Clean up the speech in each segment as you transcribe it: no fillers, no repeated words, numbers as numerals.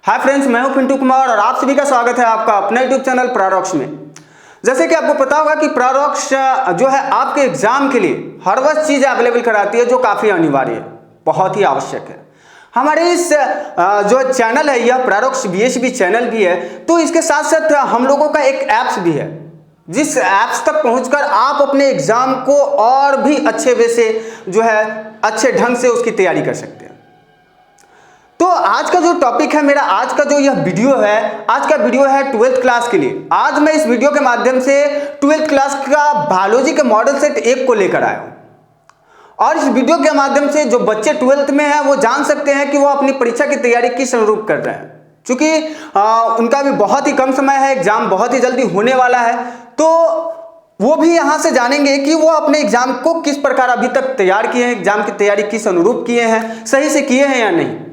Hi friends, मैं हूं पिंटू कुमार और आप सभी का स्वागत है आपका अपने यूट्यूब चैनल प्रारॉक्स में। जैसे कि आपको पता होगा कि प्रारॉक्स जो है आपके एग्जाम के लिए हर वह चीज़ अवेलेबल कराती है जो काफ़ी अनिवार्य है, बहुत ही आवश्यक है। हमारे इस जो चैनल है यह प्रारॉक्स बीएसबी चैनल भी है, तो इसके साथ साथ हम लोगों का एक ऐप्स भी है जिस ऐप्स तक पहुंचकर आप अपने एग्जाम को और भी अच्छे वे से जो है अच्छे ढंग से उसकी तैयारी कर सकते हैं। तो आज का जो टॉपिक है मेरा, आज का जो यह वीडियो है, आज का वीडियो है 12th क्लास के लिए। आज मैं इस वीडियो के माध्यम से 12th क्लास का बायोलॉजी के मॉडल सेट 1 को लेकर आया हूं और इस वीडियो के माध्यम से जो बच्चे 12th में हैं वो जान सकते हैं कि वो अपनी परीक्षा की तैयारी किस अनुरूप कर रहे हैं। क्योंकि उनका भी बहुत ही कम समय है, एग्जाम बहुत ही जल्दी होने वाला है, तो वो भी यहां से जानेंगे कि वो अपने एग्जाम को किस प्रकार अभी तक तैयार किए हैं, एग्जाम की तैयारी किस अनुरूप किए हैं, सही से किए हैं या नहीं।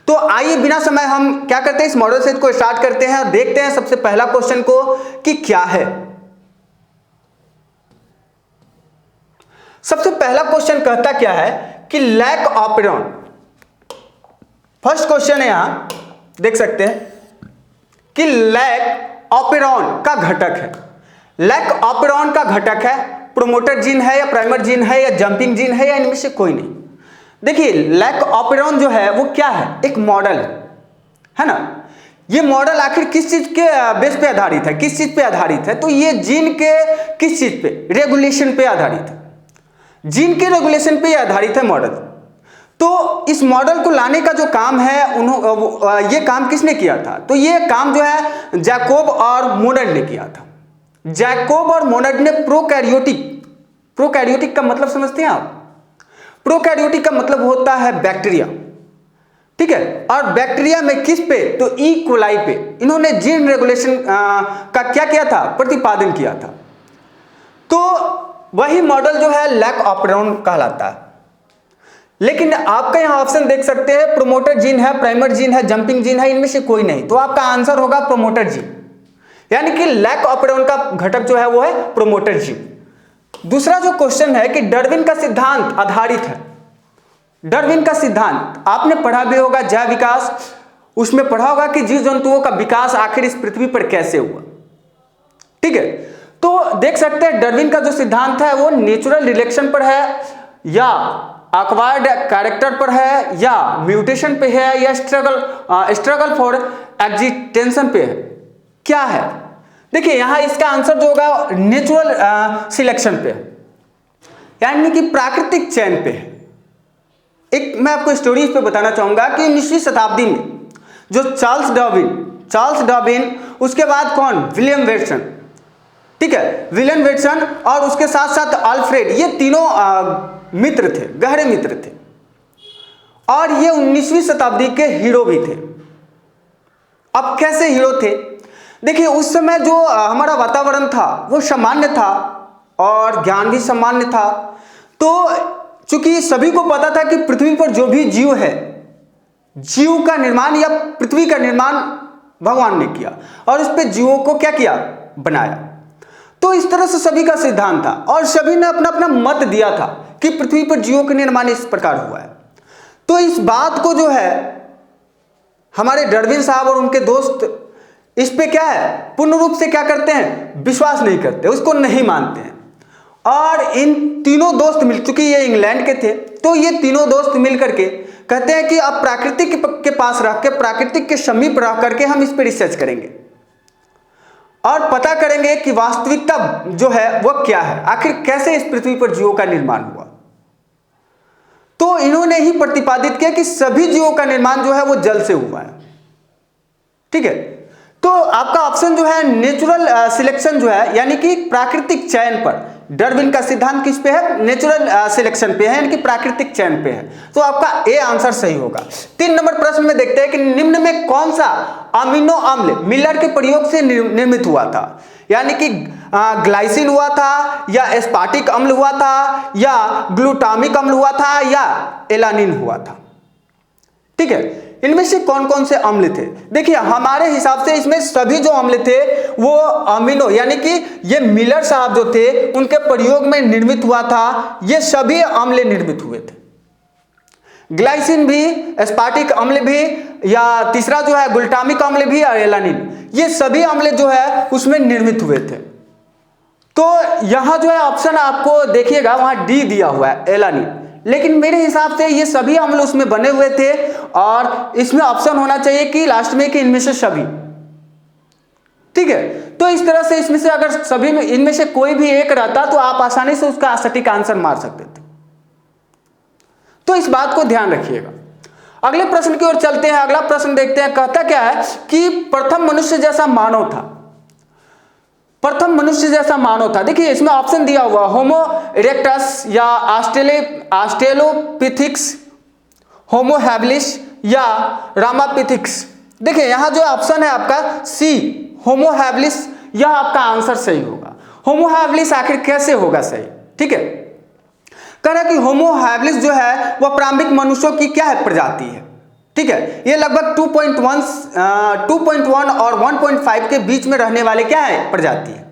तो आइए बिना समय हम क्या करते हैं, इस मॉडल सेट को स्टार्ट करते हैं और देखते हैं सबसे पहला क्वेश्चन को कि क्या है। सबसे पहला क्वेश्चन कहता क्या है कि लैक ऑपेरॉन। फर्स्ट क्वेश्चन है, यहां देख सकते हैं कि लैक ऑपेरॉन का घटक है। लैक ऑपेरॉन का घटक है, प्रोमोटर जीन है या प्राइमर जीन है या जंपिंग जीन है या इनमें से कोई नहीं। देखिए लैक ऑपेरॉन जो है वो क्या है, एक मॉडल है ना। ये मॉडल आखिर किस चीज के बेस पे आधारित है, किस चीज पे आधारित है, तो ये जीन के किस चीज पे, रेगुलेशन पे आधारित है। जीन के रेगुलेशन पे आधारित है मॉडल। तो इस मॉडल को लाने का जो काम है ये काम किसने किया था, तो ये काम जो है जैकोब और मोनड ने किया था। जैकोब और मोनड ने प्रोकैरियोटिक का मतलब समझते हैं आप। प्रोकैरियोटिक का मतलब होता है बैक्टीरिया, ठीक है। और बैक्टीरिया में किस पे, तो ई कोलाई पे इन्होंने जीन रेगुलेशन का क्या किया था, प्रतिपादन किया था। तो वही मॉडल जो है लैक ऑपेरॉन कहलाता है। लेकिन आपका यहां ऑप्शन देख सकते हैं, प्रोमोटर जीन है, प्राइमर जीन है, जंपिंग जीन है, इनमें से कोई नहीं। तो आपका आंसर होगा प्रोमोटर जीन, यानी कि लैक ऑपेरॉन का घटक जो है वो है प्रोमोटर जीन। दूसरा जो क्वेश्चन है कि डार्विन का सिद्धांत आधारित है। डार्विन का सिद्धांत आपने पढ़ा भी होगा, जैव विकास, उसमें पढ़ा होगा कि जीव जंतुओं का विकास आखिर इस पृथ्वी पर कैसे हुआ, ठीक है। तो देख सकते हैं डार्विन का जो सिद्धांत है वो नेचुरल रिलेक्शन पर है या एक्वायर्ड कैरेक्टर पर है या म्यूटेशन पे है या स्ट्रगल फॉर एग्जिस्टेंशन पे है, क्या है। देखिए यहां इसका आंसर जो होगा नेचुरल सिलेक्शन पे है, यानी कि प्राकृतिक चयन पे है। एक मैं आपको स्टोरी इस पे बताना चाहूंगा कि 19वीं शताब्दी में जो चार्ल्स डार्विन, उसके बाद कौन, विलियम वेटसन, ठीक है, विलियम वेटसन और उसके साथ साथ अल्फ्रेड, ये तीनों मित्र थे, गहरे मित्र थे और ये 19वीं शताब्दी के हीरो भी थे। अब कैसे हीरो थे, देखिए उस समय जो हमारा वातावरण था वो सामान्य था और ज्ञान भी सामान्य था। तो चूंकि सभी को पता था कि पृथ्वी पर जो भी जीव है, जीव का निर्माण या पृथ्वी का निर्माण भगवान ने किया और उस पर जीवों को क्या किया, बनाया। तो इस तरह से सभी का सिद्धांत था और सभी ने अपना अपना मत दिया था कि पृथ्वी पर जीवों का निर्माण इस प्रकार हुआ है। तो इस बात को जो है हमारे डार्विन साहब और उनके दोस्त इस पे क्या है, पूर्ण रूप से क्या करते हैं, विश्वास नहीं करते, उसको नहीं मानते हैं। और इन तीनों दोस्त मिल, चूंकि ये इंग्लैंड के थे, तो ये तीनों दोस्त मिल करके कहते हैं कि अब प्राकृतिक के पास रह के, प्राकृतिक के समीप रह करके हम इस पे रिसर्च करेंगे और पता करेंगे कि वास्तविकता जो है वो क्या है, आखिर कैसे इस पृथ्वी पर जीवों का निर्माण हुआ। तो इन्होंने ही प्रतिपादित किया कि सभी जीवों का निर्माण जो है वो जल से हुआ है, ठीक है। तो आपका ऑप्शन जो है नेचुरल सिलेक्शन जो है, यानी कि प्राकृतिक चयन पर, डार्विन का सिद्धांत किस पे है, नेचुरल सिलेक्शन पे है, यानी कि प्राकृतिक चयन पे है। तो आपका ए आंसर सही होगा। 3 नंबर प्रश्न में देखते हैं कि निम्न में कौन सा अमीनो अम्ल मिलर के प्रयोग से निर्मित हुआ था, यानी कि ग्लाइसिन हुआ था या एस्पार्टिक अम्ल हुआ था या ग्लूटामिक अम्ल हुआ था या एलानिन हुआ था, ठीक है। इनमें से कौन कौन से अम्ल थे, देखिए हमारे हिसाब से इसमें सभी जो अम्ल थे वो अमीनो, यानी कि ये मिलर साहब जो थे उनके प्रयोग में निर्मित हुआ था, ये सभी अम्ल निर्मित हुए थे। ग्लाइसिन भी, एस्पार्टिक अम्ल भी, या तीसरा जो है ग्लूटामिक अम्ल भी और एलानिन, ये सभी अम्ल जो है उसमें निर्मित हुए थे। तो यहां जो है ऑप्शन आपको देखिएगा वहां डी दिया हुआ है एलानिन, लेकिन मेरे हिसाब से ये सभी अम्ल उसमें बने हुए थे और इसमें ऑप्शन होना चाहिए कि लास्ट में कि इनमें से सभी। ठीक है, तो इस तरह से इसमें से अगर सभी में इनमें से कोई भी एक रहता तो आप आसानी से उसका सटीक आंसर मार सकते थे। तो इस बात को ध्यान रखिएगा। अगले प्रश्न की ओर चलते हैं। अगला प्रश्न देखते हैं, कहता क्या है कि प्रथम मनुष्य जैसा मानव था। प्रथम मनुष्य जैसा मानव था, देखिए इसमें ऑप्शन दिया हुआ होमो इरेक्टस या ऑस्ट्रेलोपिथिक्स, होमो हैबिलिस या रामापिथिक्स। देखिए यहां जो ऑप्शन है आपका सी होमो हैबिलिस, यह आपका आंसर सही होगा। होमो हैबिलिस आखिर कैसे होगा सही? ठीक है, कह रहा है कि होमो हैबिलिस जो है वह प्रारंभिक मनुष्यों की क्या है प्रजाति है। ठीक है, ये लगभग 2.1 और 1.5 के बीच में रहने वाले क्या है प्रजाति है।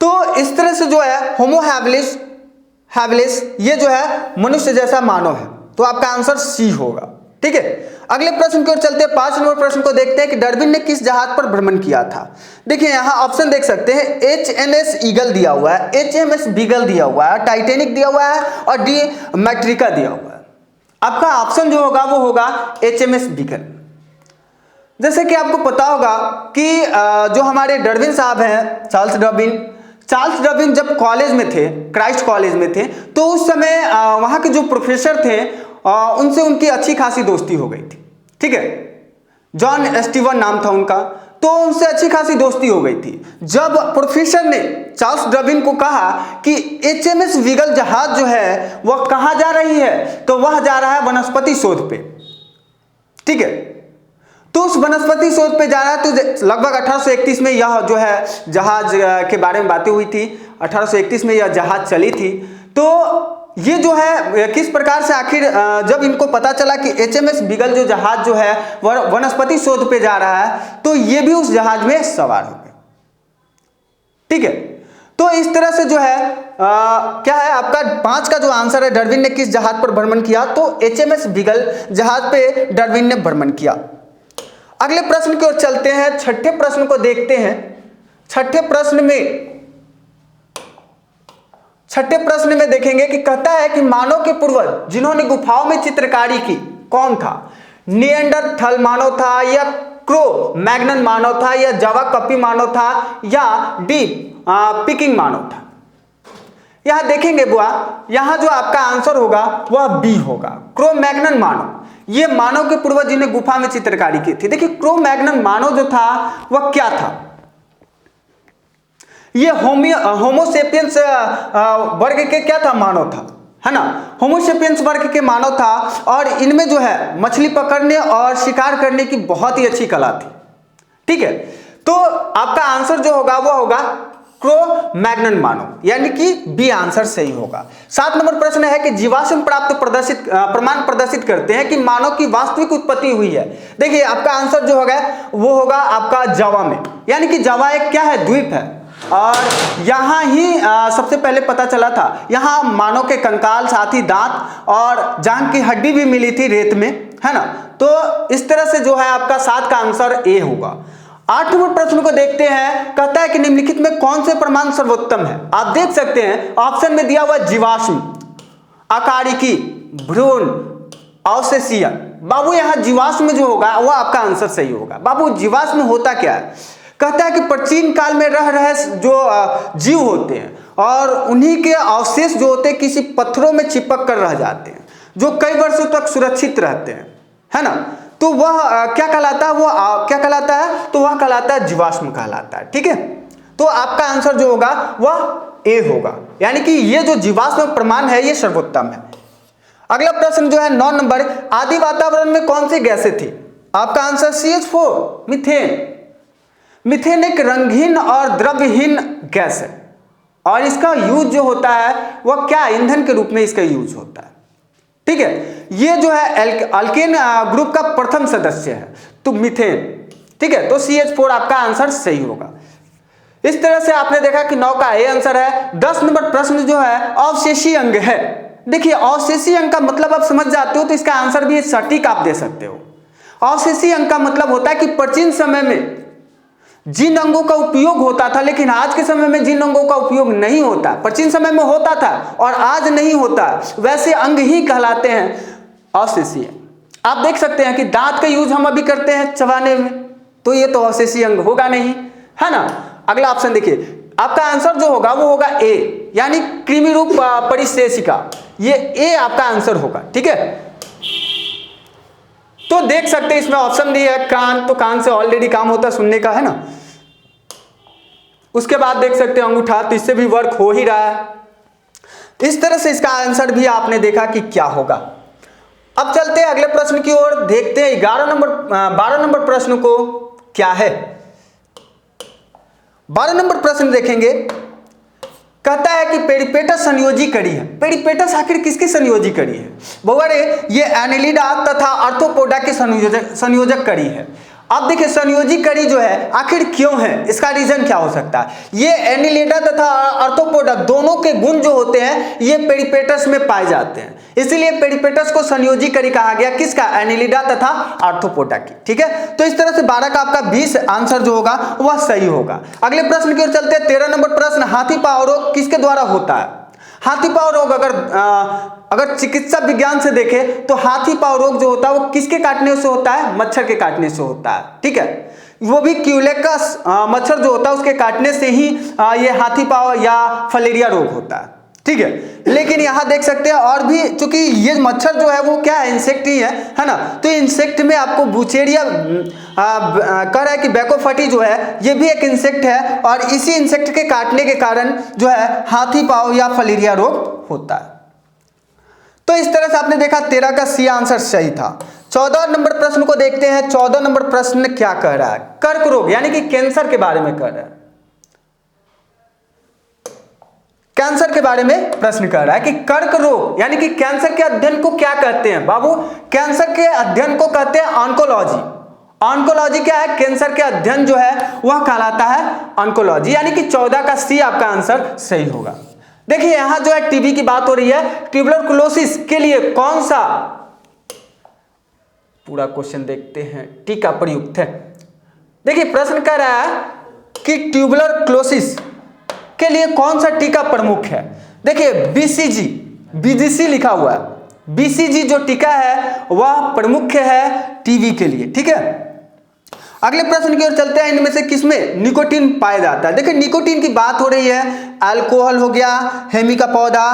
तो इस तरह से जो है होमो हैबिलिस ये जो है मनुष्य जैसा मानव है, तो आपका आंसर सी होगा। ठीक है, अगले प्रश्न की ओर चलते हैं। 5 नंबर प्रश्न को देखते हैं कि डार्विन ने किस जहाज पर भ्रमण किया था। देखिए यहां ऑप्शन देख सकते हैं, HMS ईगल दिया हुआ है, HMS बीगल दिया हुआ है, टाइटेनिक दिया हुआ है और डी मैट्रिका दिया हुआ है। आपका ऑप्शन जो होगा वो होगा HMS बीगल। जैसे कि आपको पता होगा कि जो हमारे डार्विन साहब हैं, चार्ल्स डार्विन जब कॉलेज में थे, क्राइस्ट कॉलेज में थे, तो उस समय वहां के जो प्रोफेसर थे उनसे उनकी अच्छी खासी दोस्ती हो गई थी। ठीक है, जॉन स्टीवन नाम था उनका, तो उनसे अच्छी खासी दोस्ती हो गई थी। जब प्रोफेसर ने चार्ल्स डार्विन को कहा कि HMS बीगल जहाज जो है वह कहां जा रही है, तो वह जा रहा है वनस्पति शोध पे। ठीक है, तो उस वनस्पति शोध पे जा रहा है। तो लगभग 1831 में यह जो है जहाज के बारे में बातें हुई थी, 1831 में यह जहाज चली थी। तो ये जो है किस प्रकार से आखिर जब इनको पता चला कि HMS बीगल जो जहाज जो है वह वनस्पति शोध पे जा रहा है, तो ये भी उस जहाज में सवार हो गए। ठीक है, तो इस तरह से जो है क्या है आपका 5 का जो आंसर है, डार्विन ने किस जहाज पर भ्रमण किया, तो HMS बीगल जहाज पे डार्विन ने भ्रमण किया। अगले प्रश्न की ओर चलते हैं। छठे प्रश्न को देखते हैं। छठे प्रश्न में देखेंगे कि कहता है कि मानव के पूर्वज जिन्होंने गुफाओं में चित्रकारी की कौन था। निएंडरथल मानव था या क्रो मैग्नन मानव था या जावा कपी मानव था या डी पिकिंग मानव था। यहां देखेंगे बुआ, यहां जो आपका आंसर होगा वह बी होगा, क्रो मैग्नन मानव। ये मानव के पूर्वज जिन्हें गुफा में चित्रकारी की थी। देखिए क्रो मैग्नन मानव जो था वह क्या था, ये होमोसेपियंस वर्ग के क्या था, मानव था, है ना। होमोसेपियंस वर्ग के मानव था और इनमें जो है मछली पकड़ने और शिकार करने की बहुत ही अच्छी कला थी। ठीक है, तो आपका आंसर जो होगा वो होगा क्रो मैग्नन मानव, यानी कि बी आंसर सही होगा। 7 नंबर प्रश्न है कि जीवाश्म प्रमाण प्रदर्शित करते हैं कि मानव की वास्तविक उत्पत्ति हुई है। देखिए आपका आंसर जो होगा वो होगा आपका जावा में, यानी कि जावा एक क्या है, द्वीप है और यहां ही सबसे पहले पता चला था। यहां मानव के कंकाल, साथ ही दांत और जांघ की हड्डी भी मिली थी रेत में, है ना। तो इस तरह से जो है आपका 7 का आंसर ए होगा। 8 नंबर प्रश्न को देखते हैं। कहता है कि निम्नलिखित में कौन से प्रमाण सर्वोत्तम है। आप देख सकते हैं ऑप्शन में दिया हुआ जीवाश्म, अकारिकी, भ्रूण, अवशेषीय। बाबू यहां जीवाश्म जो होगा वो आपका आंसर सही होगा। बाबू जीवाश्म होता क्या है, कहता है कि प्राचीन काल में रह रहे जो जीव होते हैं और उन्हीं के अवशेष जो होते हैं किसी पत्थरों में चिपक कर रह जाते हैं, जो कई वर्षों तक सुरक्षित रहते हैं, है ना। तो वह क्या कहलाता है, वो क्या कहलाता है, तो वह कहलाता है जीवाश्म कहलाता है। ठीक है, तो आपका आंसर जो होगा वह ए होगा, यानी कि ये जो जीवाश्म प्रमाण है ये सर्वोत्तम है। अगला प्रश्न जो है 9 नंबर, आदि वातावरण में कौन सी गैसें थी। आपका आंसर CH4 मीथेन। मीथेन एक रंगहीन और द्रव्यहीन गैस है और इसका यूज जो होता है वह क्या, ईंधन के रूप में इसका यूज होता है। ठीक है, ये जो है अल्केन ग्रुप का प्रथम सदस्य है, तो मीथेन। ठीक है, तो CH4 आपका आंसर सही होगा। इस तरह से आपने देखा कि 9 का ए आंसर है। 10 नंबर प्रश्न जो है अवशेषी अंग है। देखिए अवशेषी अंग का मतलब आप समझ जाते हो, तो इसका आंसर भी सटीक आप दे सकते हो। अवशेषी अंग का मतलब होता है कि प्राचीन समय में जिन अंगों का उपयोग होता था लेकिन आज के समय में जिन अंगों का उपयोग नहीं होता, प्राचीन समय में होता था और आज नहीं होता, वैसे अंग ही कहलाते हैं अवशेषीय। आप देख सकते हैं कि दांत का यूज हम अभी करते हैं चबाने में, तो ये तो अवशेषीय अंग होगा नहीं, है ना। अगला ऑप्शन देखिए, आपका आंसर जो होगा वो होगा ए, यानी कृमि रूप परिशेषिका, ये ए आपका आंसर होगा, ठीक है। तो देख सकते हैं इसमें ऑप्शन दिया है कान, तो कान से ऑलरेडी काम होता है सुनने का, है ना। उसके बाद देख सकते हैं अंगूठा, तो इससे भी वर्क हो ही रहा है। इस तरह से इसका आंसर भी आपने देखा कि क्या होगा। अब चलते हैं अगले प्रश्न की ओर, देखते हैं 12 नंबर प्रश्न को क्या है। 12 नंबर प्रश्न देखेंगे, कहता है कि पेरिपेटस संयोजी कड़ी है। पेरिपेटस आखिर किसकी संयोजी कड़ी है? बउरे ये एनिलिडा तथा आर्थ्रोपोडा के संयोजक कड़ी है। अब देखिए संयोजी कड़ी जो है आखिर क्यों है, इसका रीजन क्या हो सकता है। ये एनिलिडा तथा आर्थ्रोपोडा दोनों के गुण जो होते हैं ये पेरिपेटस में पाए जाते हैं, इसीलिए पेरिपेटस को संयोजी कड़ी कहा गया, किसका? एनिलिडा तथा आर्थ्रोपोडा की, ठीक है। तो इस तरह से 12 का आपका 20 आंसर जो होगा वह सही होगा। अगले प्रश्न की ओर चलते हैं। 13 नंबर प्रश्न, हाथी पांव रोग किसके द्वारा होता है? हाथी पांव रोग अगर चिकित्सा विज्ञान से देखें तो हाथी पांव रोग जो होता है वो किसके काटने से होता है? मच्छर के काटने से होता है, ठीक है। वो भी क्यूलेकस मच्छर जो होता है उसके काटने से ही ये हाथी पांव या फलेरिया रोग होता है, ठीक है। लेकिन यहां देख सकते हैं और भी, चूंकि ये मच्छर जो है वो क्या है? इंसेक्ट ही है ना। तो इंसेक्ट में आपको बुचेरिया कह रहा है कि बैकोफटी जो है ये भी एक इंसेक्ट है और इसी इंसेक्ट के काटने के कारण जो है हाथी पांव या फलेरिया रोग होता है। तो इस तरह से आपने देखा 13 का सी आंसर सही था। 14 नंबर प्रश्न को देखते हैं। 14 नंबर प्रश्न क्या कह रहा है? कर्क रोग यानी कि कैंसर के बारे में कह रहा है। कैंसर के बारे में प्रश्न कर रहा है कि कर्क रोग यानी कि कैंसर के अध्ययन को क्या कहते हैं? बाबू कैंसर के अध्ययन को कहते हैं ऑन्कोलॉजी। ऑन्कोलॉजी क्या है? कैंसर के अध्ययन जो है वह कहलाता है ऑन्कोलॉजी, यानी कि 14 का सी आपका आंसर सही होगा। देखिए यहां जो है टीबी की बात हो रही है। ट्यूबरकुलोसिस के लिए कौन सा, पूरा क्वेश्चन देखते हैं, टीका प्रयुक्त है। देखिए प्रश्न कर रहा है कि ट्यूबरकुलोसिस के लिए कौन सा टीका प्रमुख है। देखिए बीसीजी, बीजीसी लिखा हुआ है। बीसीजी जो टीका है वह प्रमुख है टीबी के लिए, ठीक है। अगले प्रश्न की ओर चलते हैं। इनमें से किसमें निकोटीन पाया जाता है? देखिए निकोटीन की बात हो रही है, अल्कोहल हो गया, हेमी का पौधा,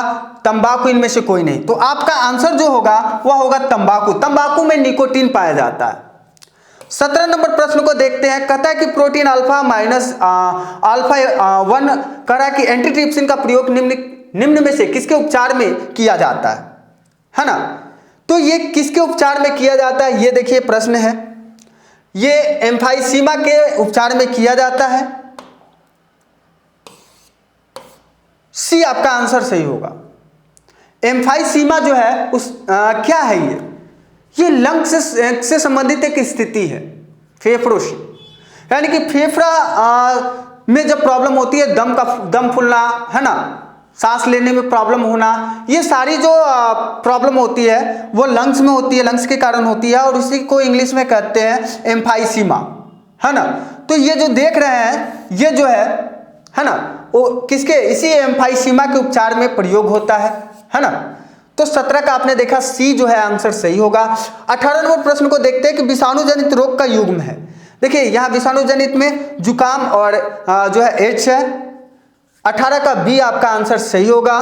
तंबाकू, इनमें से कोई नहीं। तो आपका आंसर जो होगा वह होगा तंबाकू। तंबाकू में निकोटीन पाया जाता है। 17 नंबर प्रश्न को देखते हैं। कहता है कि प्रोटीन अल्फा माइनस अल्फा 1 कह रहा है कि एंटीट्रिप्सिन का प्रयोग निम्न में से किसके उपचार में किया जाता है ना। तो ये किसके उपचार में किया जाता है ये देखिए प्रश्न है। ये एम्फाइसीमा के उपचार में किया जाता है। सी आपका आंसर सही होगा। एम्फाइसीमा जो है उस क्या है ये लंग से संबंधित एक स्थिति है, फेफड़ों से, यानी कि फेफड़ा में जब प्रॉब्लम होती है, दम फूलना, है ना, सांस लेने में प्रॉब्लम होना, ये सारी जो प्रॉब्लम होती है वो लंग्स में होती है, लंग्स के कारण होती है और उसी को इंग्लिश में कहते हैं एम्फाइसीमा, है ना। तो ये जो देख रहे हैं ये जो है ना, वो किसके, इसी एम्फाइसीमा के उपचार में प्रयोग होता है ना। तो 17 का आपने देखा सी जो है आंसर सही होगा। 18 नंबर प्रश्न को देखते हैं कि विषाणु जनित रोग का युग्म है। देखिए यहाँ विषाणु जनित में जुकाम और जो है एड्स है। 18 का बी आपका आंसर सही होगा।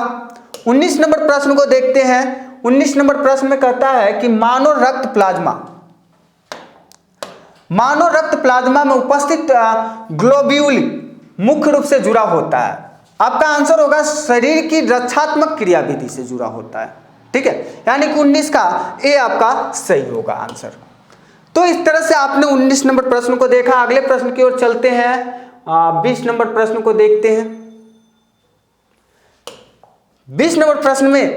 19 नंबर प्रश्न को देखते हैं। 19 नंबर प्रश्न में कहता है कि मानव रक्त प्लाज्मा में उपस्थित ग्लोब्यूल मुख्य रूप से जुड़ा होता है। आपका आंसर होगा शरीर की रक्षात्मक क्रियाविधि से जुड़ा होता है, ठीक है, यानी कि 19 का ए आपका सही होगा आंसर। तो इस तरह से आपने 19 नंबर प्रश्न को देखा। अगले प्रश्न की ओर चलते हैं। 20 नंबर प्रश्न को देखते हैं। 20 नंबर प्रश्न में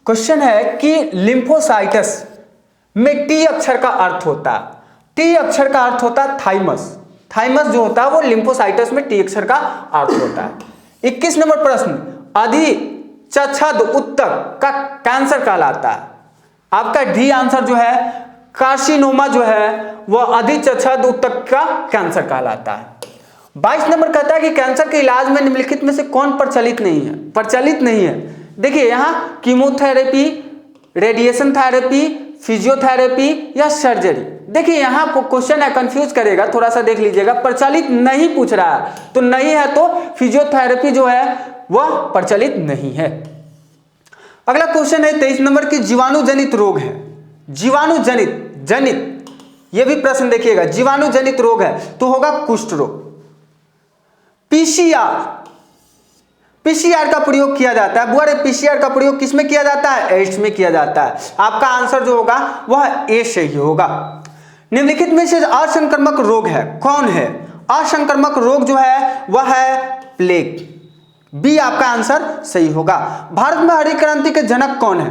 क्वेश्चन है कि लिम्फोसाइटस में टी अक्षर का अर्थ होता है। टी अक्षर का अर्थ होता है थाइमस। थाइमस जो होता है वो लिम्फोसाइटस में टी अक्षर का अर्थ होता है। 21 नंबर प्रश्न, अधिचछद उत्तक का कैंसर कहलाता है। आपका डी आंसर जो है कार्सिनोमा जो है वह अधिचछद उत्तक का कैंसर कहलाता है। 22 नंबर कहता है कि कैंसर के इलाज में निम्नलिखित में से कौन प्रचलित नहीं है। देखिए यहाँ कीमोथेरेपी, रेडिएशन थेरेपी, फिजियोथेरेपी या सर्जरी। देखिए यहाँ क्वेश्चन है, कंफ्यूज करेगा, थोड़ा सा देख लीजिएगा। प्रचलित नहीं पूछ रहा है, तो नहीं है तो फिजियोथेरेपी जो है वह प्रचलित नहीं है। अगला क्वेश्चन है 23 नंबर की जीवाणुजनित रोग है। जीवाणुजनित यह भी प्रश्न देखिएगा, जीवाणुजनित रोग है तो होगा कुष्ठ रोग। पीसीआर का प्रयोग किया जाता है। बुआ रे पीसीआर का प्रयोग किस में किया जाता है? एड्स में किया जाता है। आपका आंसर जो होगा वह ए से ही होगा। निम्नलिखित में से असंक्रामक रोग है कौन है? असंक्रामक रोग जो है वह है प्लेग। बी आपका आंसर सही होगा। भारत में हरित क्रांति के जनक कौन है?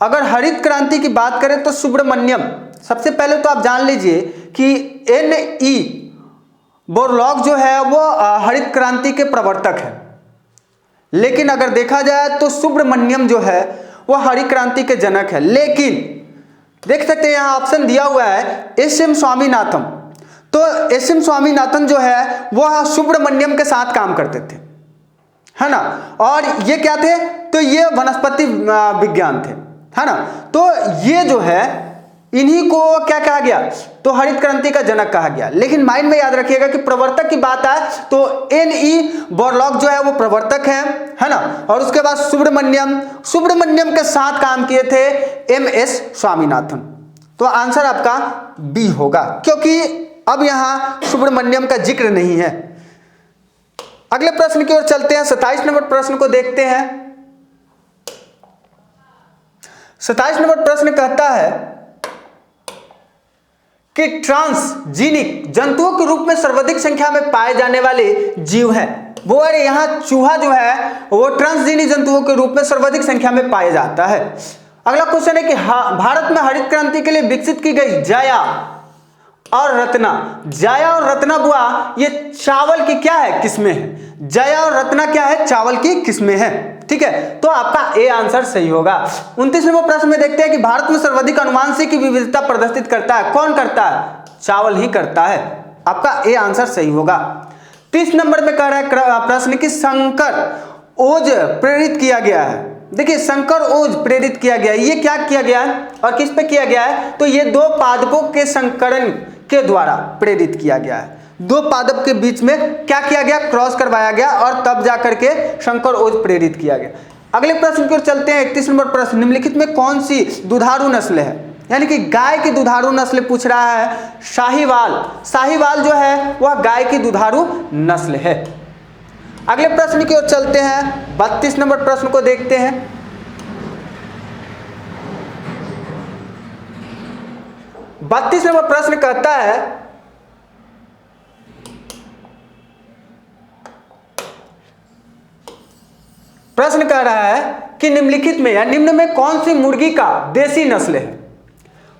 अगर हरित क्रांति की बात करें तो सुब्रमण्यम। सबसे पहले तो आप जान लीजिए कि N.E. बोरलॉग जो है वो हरित क्रांति के प्रवर्तक है, लेकिन अगर देखा जाए तो सुब्रमण्यम जो है वह हरित क्रांति के जनक है। लेकिन देख सकते हैं यहाँ ऑप्शन दिया हुआ है S.M. स्वामीनाथन। तो S.M. स्वामीनाथन जो है वह सुब्रमण्यम के साथ काम करते थे, है ना। और ये क्या थे? तो ये वनस्पति विज्ञान थे, है ना। तो ये जो है इन्हीं को क्या कहा गया? तो हरित क्रांति का जनक कहा गया। लेकिन माइंड में याद रखिएगा कि प्रवर्तक की बात आए तो N.E. बोरलॉग जो है वो प्रवर्तक है ना। और उसके बाद सुब्रमण्यम के साथ काम किए थे M.S. स्वामीनाथन। तो आंसर आपका बी होगा, क्योंकि अब यहां सुब्रमण्यम का जिक्र नहीं है। अगले प्रश्न की ओर चलते हैं। 27 नंबर प्रश्न को देखते हैं। 27 नंबर प्रश्न कहता है कि ट्रांसजीनिक जंतुओं के रूप में सर्वाधिक संख्या में पाए जाने वाले जीव हैं। वो अरे यहाँ चूहा जो है वो ट्रांसजीनिक जंतुओं के रूप में सर्वाधिक संख्या में पाया जाता है। अगला क्वेश्चन है कि भारत में हरित क्रांति के लिए विकसित की गई जाया और रत्ना बुआ ये चावल की क्या है? किस्में हैं। जाया और रत्ना क्या है? चावल की किस्में हैं। ठीक है, तो आपका ए आंसर सही होगा। 29 नंबर प्रश्न में देखते हैं कि भारत में सर्वाधिक अनुवांशिक विविधता प्रदर्शित करता है कौन करता है? चावल ही करता है। आपका ए आंसर सही होगा। 30 नंबर में कह रहा है प्रश्न की संकर ओज प्रेरित किया गया है। देखिए संकर ओज प्रेरित किया गया है, ये क्या किया गया है और किस पे किया गया है? तो ये दो पादपों के संकरण के द्वारा प्रेरित किया गया है। दो पादप के बीच में क्या किया गया? क्रॉस करवाया गया और तब जाकर के संकर ओज प्रेरित किया गया। अगले प्रश्न की ओर चलते हैं। 31 नंबर प्रश्न, निम्नलिखित में कौन सी दुधारू नस्ल है? यानी कि गाय की दुधारू नस्ल पूछ रहा है। साहीवाल जो है वह गाय की दुधारू नस्ल है। अगले प्रश्न की ओर चलते हैं। 32 नंबर प्रश्न को देखते हैं। 32 नंबर प्रश्न कहता है प्रश्न कह रहा है कि निम्नलिखित में या निम्न में कौन सी मुर्गी का देसी नस्ल है?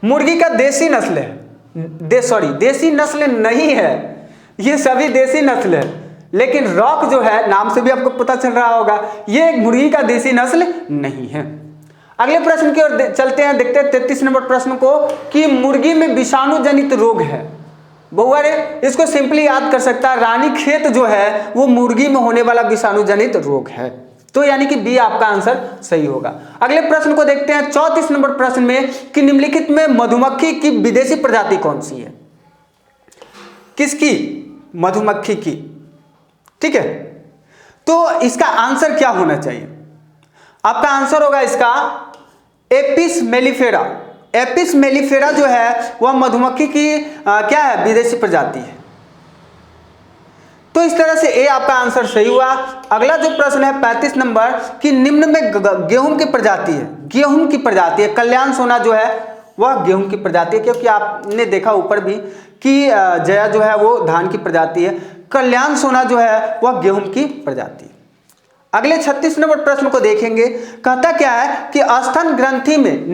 मुर्गी का देसी नस्ल है, देसी नस्ल नहीं है, ये सभी देसी नस्ल है। लेकिन रॉक जो है नाम से भी आपको पता चल रहा होगा, ये एक मुर्गी का देसी नस्ल नहीं है। अगले प्रश्न की ओर चलते हैं। देखते हैं 33 नंबर प्रश्न को कि मुर्गी में विषाणु जनित रोग है। बहुआ रे इसको सिंपली याद कर सकता है, रानीखेत जो है वो मुर्गी में होने वाला विषाणु जनित रोग है। तो यानी कि बी आपका आंसर सही होगा। अगले प्रश्न को देखते हैं 34 नंबर प्रश्न में कि निम्नलिखित में मधुमक्खी की विदेशी प्रजाति कौन सी है? किसकी? मधुमक्खी की। ठीक है, तो इसका आंसर क्या होना चाहिए? आपका आंसर होगा इसका एपिस मेलिफेरा। एपिस मेलिफेरा जो है वह मधुमक्खी की क्या है? विदेशी प्रजाति है। तो इस तरह से ए आपका आंसर सही हुआ। अगला जो प्रश्न है 35 नंबर कि निम्न में गेहूं की प्रजाति है। कल्याण सोना जो है वह गेहूं की प्रजाति है, क्योंकि आपने देखा ऊपर भी कि जया जो है वो धान की प्रजाति है, कल्याण सोना जो है वह गेहूं की प्रजाति है। अगले 36 नंबर प्रश्न को देखेंगे। कहता क्या है कि स्तन ग्रंथि में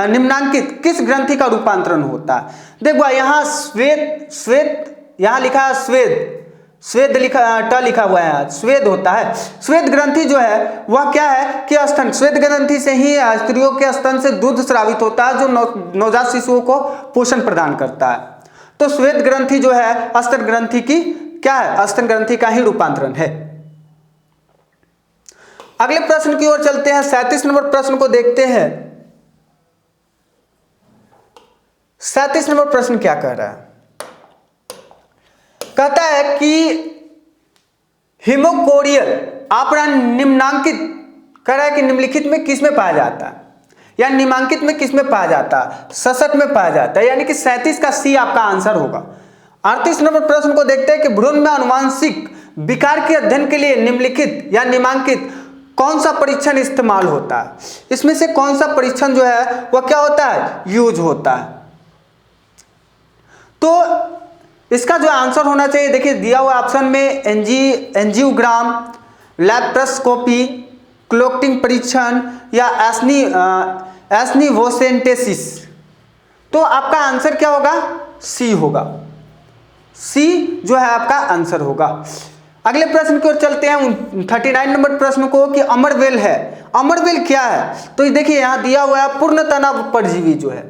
निम्नांकित किस ग्रंथि का रूपांतरण होता है? देखो यहाँ श्वेत यहाँ लिखा है स्वेद लिखा हुआ है, स्वेद होता है। स्वेद ग्रंथि जो है वह क्या है कि स्तन, स्वेद ग्रंथि से ही स्त्रियों के स्तन से दूध स्रावित होता है जो नवजात शिशुओं को पोषण प्रदान करता है। तो स्वेद ग्रंथि जो है स्तन ग्रंथि की क्या है, स्तन ग्रंथि का ही रूपांतरण है। अगले प्रश्न की ओर चलते हैं, 37 नंबर प्रश्न को देखते हैं। 37 नंबर प्रश्न क्या कह रहा है, कहता है कि हिमोकोरियल आपरण निम्नांकित, कह रहा है कि निम्नलिखित में किस में पाया जाता है, या निम्नांकित में किस में पाया जाता है, शशक में पाया जाता है, यानी कि 37 का सी आपका आंसर होगा। 38 नंबर प्रश्न को देखते हैं कि भ्रूण में आनुवांशिक विकार के अध्ययन के लिए निम्नलिखित या निम्नांकित कौन सा परीक्षण इस्तेमाल होता है। इसमें से कौन सा परीक्षण जो है वह क्या होता है, यूज होता है। तो इसका जो आंसर होना चाहिए, देखिए दिया हुआ ऑप्शन में एंजियोग्राम, लैप्रोस्कोपी, क्लोटिंग परीक्षण या एस्निवोसेंटेसिस। तो आपका आंसर क्या होगा, सी होगा। सी जो है आपका आंसर होगा। अगले प्रश्न की ओर चलते हैं, 39 नंबर प्रश्न को, कि अमरबेल है। अमरबेल क्या है, तो देखिए यहां दिया हुआ है पूर्ण तनाव परजीवी जो है,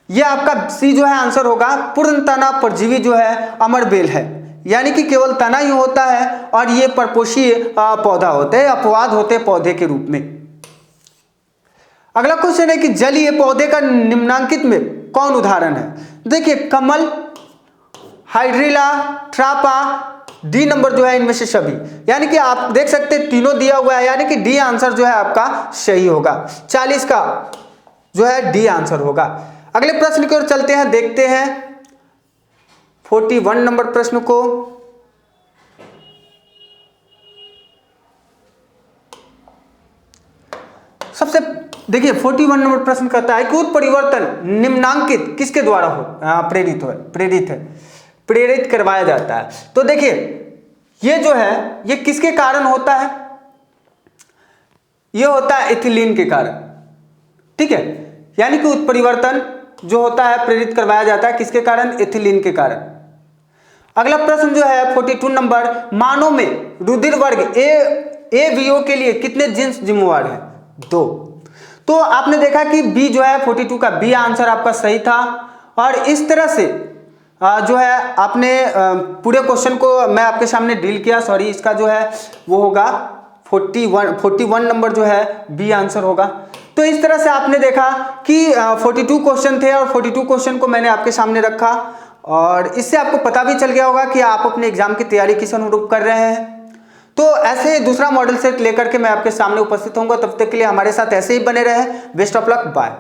यह आपका सी जो है आंसर होगा। पूर्ण तनाव परजीवी जो है अमरबेल है, यानी कि केवल तना ही होता है और ये परपोषीय पौधा होते हैं, अपवाद होते हैं पौधे के रूप में। अगला क्वेश्चन है कि जलीय पौधे का निम्नांकित में कौन उदाहरण है। देखिए कमल, हाइड्रिला, ट्रापा, डी नंबर जो है इनमें से सभी, यानी कि आप देख सकते हैं तीनों दिया हुआ है, यानी कि डी आंसर जो है आपका सही होगा। 40 का जो है डी आंसर होगा। अगले प्रश्न की ओर चलते हैं, देखते हैं 41 नंबर प्रश्न को। सबसे देखिए 41 नंबर प्रश्न कहता है कि उत्परिवर्तन निम्नांकित किसके द्वारा प्रेरित करवाया जाता है। तो देखिए ये जो है ये किसके कारण होता है, ये होता है एथिलीन के कारण, ठीक है। यानी कि उत्परिवर्तन जो होता है प्रेरित करवाया जाता है किसके कारण, एथिलीन के कारण। अगला प्रश्न जो है 42 नंबर, मानव में रुधिर वर्ग ABO के लिए कितने जीन्स जिम्मेवार हैं, 2। तो आपने देखा कि बी जो है 42 का बी आंसर आपका सही था। और इस तरह से जो है आपने पूरे क्वेश्चन को मैं आपके सामने डील किया। सॉरी, इसका जो है वो होगा 41 नंबर जो है बी आंसर होगा। तो इस तरह से आपने देखा कि 42 क्वेश्चन थे और 42 क्वेश्चन को मैंने आपके सामने रखा, और इससे आपको पता भी चल गया होगा कि आप अपने एग्जाम की तैयारी किस अनुरूप कर रहे हैं। तो ऐसे दूसरा मॉडल सेट लेकर के मैं आपके सामने उपस्थित होऊंगा। तब तक के लिए हमारे साथ ऐसे ही बने रहे। Best of luck, bye.